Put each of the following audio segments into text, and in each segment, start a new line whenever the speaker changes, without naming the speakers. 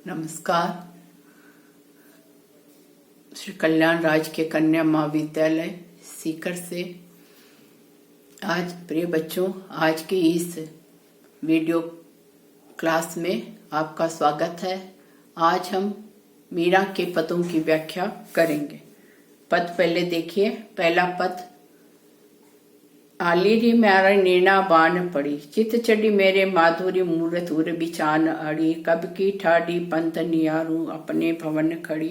नमस्कार। श्री कल्याण राजकीय कन्या महाविद्यालय सीकर से आज प्रिय बच्चों, आज के इस वीडियो क्लास में आपका स्वागत है। आज हम मीरा के पदों की व्याख्या करेंगे। पद पहले देखिए। पहला पद, आलीरी म्यारा नीना बान पड़ी, चित चढ़ी मेरे माधुरी मूरत उर बिचान अड़ी, कब की ठाडी पंत नियारू अपने भवन खड़ी,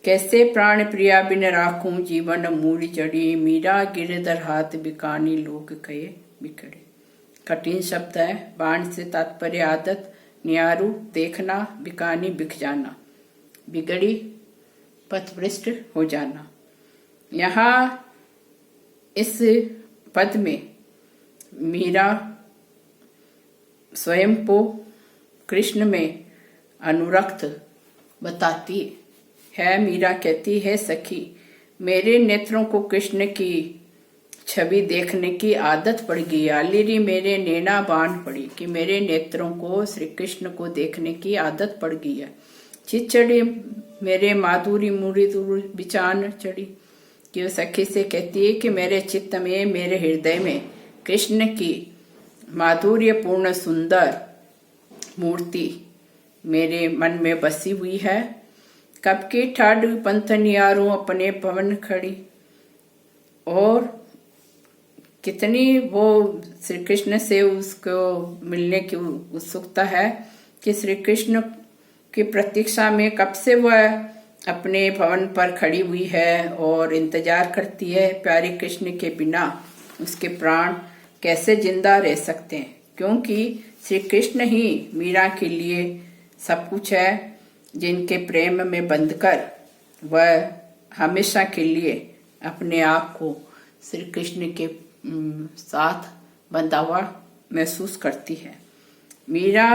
कैसे प्राण प्रिया बिन राखूं जीवन मूड़ी जड़ी, मीरा गिरधर हाथ बिकानी लोग कहे बिखड़े। कठिन शब्द है। बाण से तात्पर्य आदत, नियारू देखना, बिकानी बिक जाना, बिगड़ी पथभ्रष्ट हो जाना। यहाँ इस पद में मीरा स्वयं को कृष्ण में अनुरक्त बताती है। मीरा कहती है, सखी मेरे नेत्रों को कृष्ण की छवि देखने की आदत पड़ गई। आलिरी मेरे नैना बान पड़ी, कि मेरे नेत्रों को श्री कृष्ण को देखने की आदत पड़ गई है। चित चढ़ी मेरे माधुरी मूरी बिचान चढ़ी, कि सखी से कहती है कि मेरे चित्त में, मेरे हृदय में कृष्ण की माधुर्यपूर्ण सुंदर मूर्ति मेरे मन में बसी हुई है। कब की ठाड पंथ नियारू अपने भवन खड़ी, और कितनी वो श्री कृष्ण से उसको मिलने की उत्सुकता है कि श्री कृष्ण की प्रतीक्षा में कब से वह अपने भवन पर खड़ी हुई है और इंतजार करती है। प्यारे कृष्ण के बिना उसके प्राण कैसे जिंदा रह सकते हैं, क्योंकि श्री कृष्ण ही मीरा के लिए सब कुछ है, जिनके प्रेम में बंधकर वह हमेशा के लिए अपने आप को श्री कृष्ण के साथ बंधा हुआ महसूस करती है। मीरा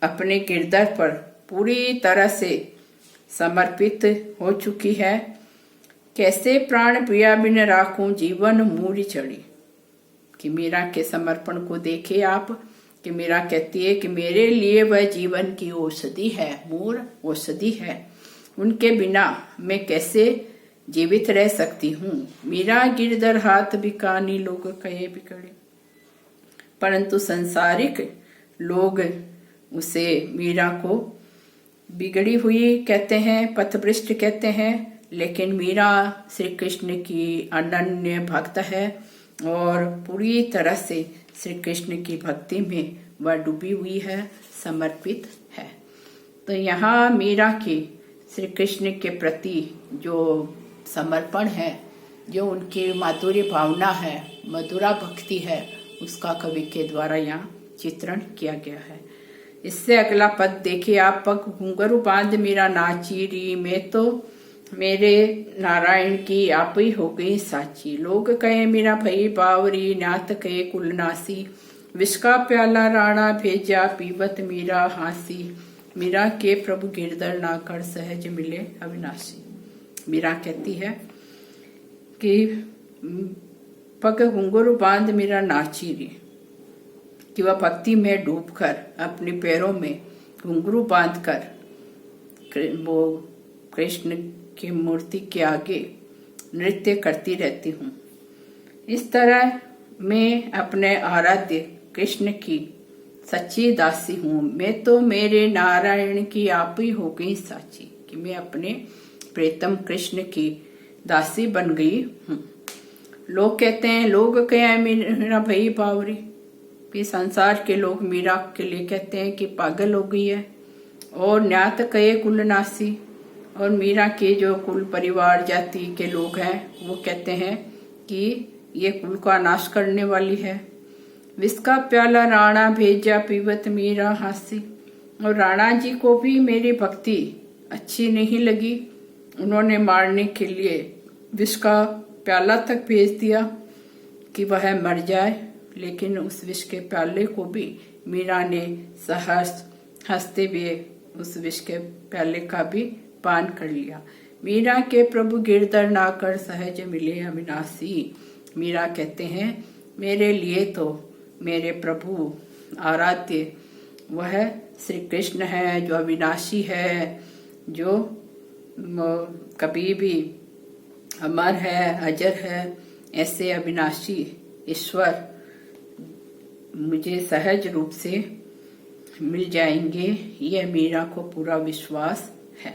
अपने किरदार पर पूरी तरह से समर्पित हो चुकी है। कैसे प्राण प्रिया बिन राखूं जीवन मूरी चढ़ी, कि मीरा के समर्पण को देखिए आप, कि मीरा कहती है कि मेरे लिए वह जीवन की औषधि है, मूर औषधि है, उनके बिना मैं कैसे जीवित रह सकती हूँ। मीरा गिरधर हाथ बिकानी लोग कहे बिगड़े, परंतु संसारिक लोग उसे, मीरा को बिगड़ी हुई कहते हैं, पथभ्रष्ट कहते हैं, लेकिन मीरा श्री कृष्ण की अनन्य भक्त है और पूरी तरह से श्री कृष्ण की भक्ति में वह डूबी हुई है, समर्पित है। तो यहाँ मीरा की श्री कृष्ण के प्रति जो समर्पण है, जो उनकी माधुर्य भावना है, मधुरा भक्ति है, उसका कवि के द्वारा यहाँ चित्रण किया गया है। इससे अगला पद देखिए आप। पग घुंघरू बांध मीरा नाचीरी, मैं तो मेरे नारायण की आप ही हो गई साची, लोग कहे मीरा भई बावरी, नाथ कहे कुलनासी, विष का प्याला राणा भेजा पीवत मीरा हासी, मीरा के प्रभु गिरधर ना कर सहज मिले अविनाशी। मीरा कहती है कि पग घुंघरू बांध मीरा नाचीरी, कि वह भक्ति में डूबकर अपने पैरों में घुंघरू बांधकर वो कृष्ण की मूर्ति के आगे नृत्य करती रहती हूँ। इस तरह मैं अपने आराध्य कृष्ण की सच्ची दासी हूँ। मैं तो मेरे नारायण की आप ही हो गई साची, कि मैं अपने प्रीतम कृष्ण की दासी बन गई हूँ। लोग कहते हैं, लोग क्या मेरा भई बावरी, कि संसार के लोग मीरा के लिए कहते हैं कि पागल हो गई है। और न्यात कहे कुलनासी, और मीरा के जो कुल परिवार जाति के लोग हैं वो कहते हैं कि ये कुल का नाश करने वाली है। विष का प्याला राणा भेजा पीवत मीरा हासी, और राणा जी को भी मेरी भक्ति अच्छी नहीं लगी, उन्होंने मारने के लिए विष का प्याला तक भेज दिया कि वह मर जाए। लेकिन उस विष के प्याले को भी मीरा ने सहर्ष हंसते हुए उस विष के प्याले का भी पान कर लिया। मीरा के प्रभु गिरधर ना कर सहज मिले अविनाशी। मीरा कहते हैं, मेरे लिए तो मेरे प्रभु आराध्य वह श्री कृष्ण है, जो अविनाशी है, जो कभी भी अमर है, अजर है। ऐसे अविनाशी ईश्वर मुझे सहज रूप से मिल जाएंगे, यह मीरा को पूरा विश्वास है।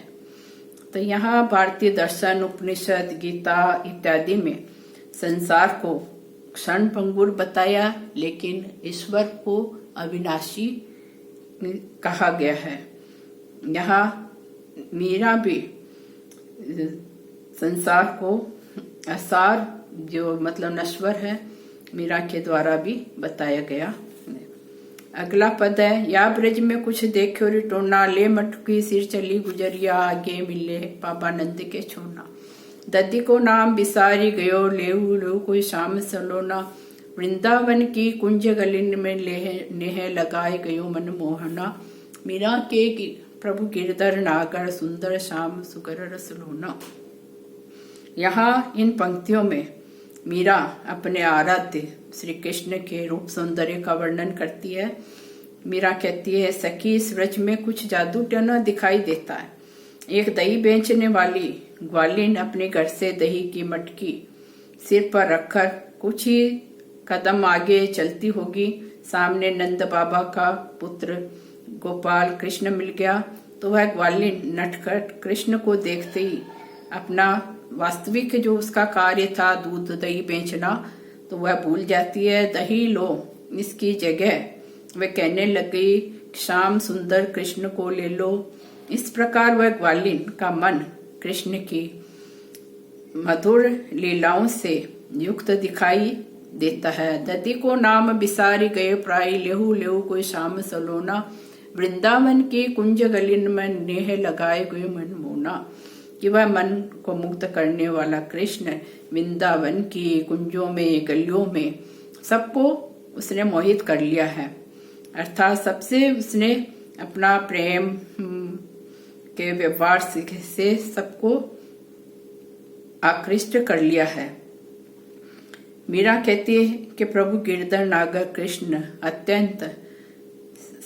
तो यहाँ भारतीय दर्शन, उपनिषद, गीता इत्यादि में संसार को क्षण भंगुर बताया, लेकिन ईश्वर को अविनाशी कहा गया है। यहाँ मीरा भी संसार को असार, जो मतलब नश्वर है, मीरा के द्वारा भी बताया गया। अगला पद है, या ब्रज में कुछ देखो रिटोना, ले मटकी सिर चली गुजरिया, आगे मिले बाबा नंद के छोना। दद्दी को नाम बिसारी गयो, लेहू लेहू कोई शाम सलोना, वृंदावन की कुंज गलिन में नेह लगाए गयो मन मोहना। मीरा के प्रभु गिरधर नागर, सुंदर श्याम सुकर रस लोना। यहाँ इन पंक्तियों में मीरा अपने आराध्य श्री कृष्ण के रूप सौंदर्य का वर्णन करती है। मीरा कहती है, सखी इस व्रज में कुछ जादू टना दिखाई देता है। एक दही बेचने वाली ग्वालिन अपने घर से दही की मटकी सिर पर रखकर कुछ ही कदम आगे चलती होगी। सामने नंद बाबा का पुत्र गोपाल कृष्ण मिल गया तो वह ग्वालिन नटखट कृष्ण को देखते ही अपना वास्तविक जो उसका कार्य था, दूध दही बेचना, तो वह भूल जाती है। दही लो इसकी जगह वह कहने लगी, श्याम सुंदर कृष्ण को ले लो। इस प्रकार वह ग्वालिन का मन कृष्ण की मधुर लीलाओं से युक्त दिखाई देता है। ददी को नाम बिसारी गए प्राय, लेहू लेहू कोई शाम सलोना, वृंदावन की कुंज गलिन में नेह लगाए गए मन मोना। कि वह मन को मुक्त करने वाला कृष्ण वृंदावन की कुंजों में, गलियों में सबको उसने मोहित कर लिया है। अर्थात सबसे उसने अपना प्रेम के व्यवहार से सबको आकृष्ट कर लिया है। मीरा कहती है कि प्रभु गिरधर नागर कृष्ण अत्यंत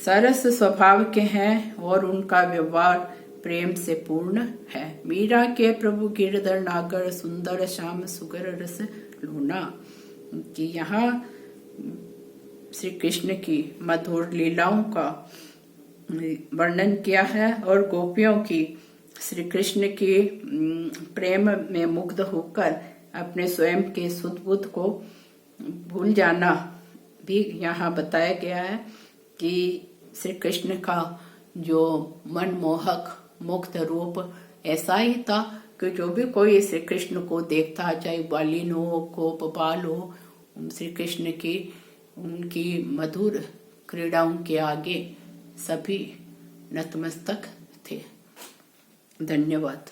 सरस स्वभाव के हैं और उनका व्यवहार प्रेम से पूर्ण है। मीरा के प्रभु गिरधर नागर, सुंदर श्याम सुगर रस लोना। कि यहाँ श्री कृष्ण की मधुर लीलाओं का वर्णन किया है और गोपियों की श्री कृष्ण के प्रेम में मुग्ध होकर अपने स्वयं के सुध बुद्ध को भूल जाना भी यहाँ बताया गया है। कि श्री कृष्ण का जो मनमोहक मुक्त रूप ऐसा ही था कि जो भी कोई श्री कृष्ण को देखता, चाहे बालिन हो, गोपाल हो, श्री कृष्ण की उनकी मधुर क्रीड़ाओं के आगे सभी नतमस्तक थे। धन्यवाद।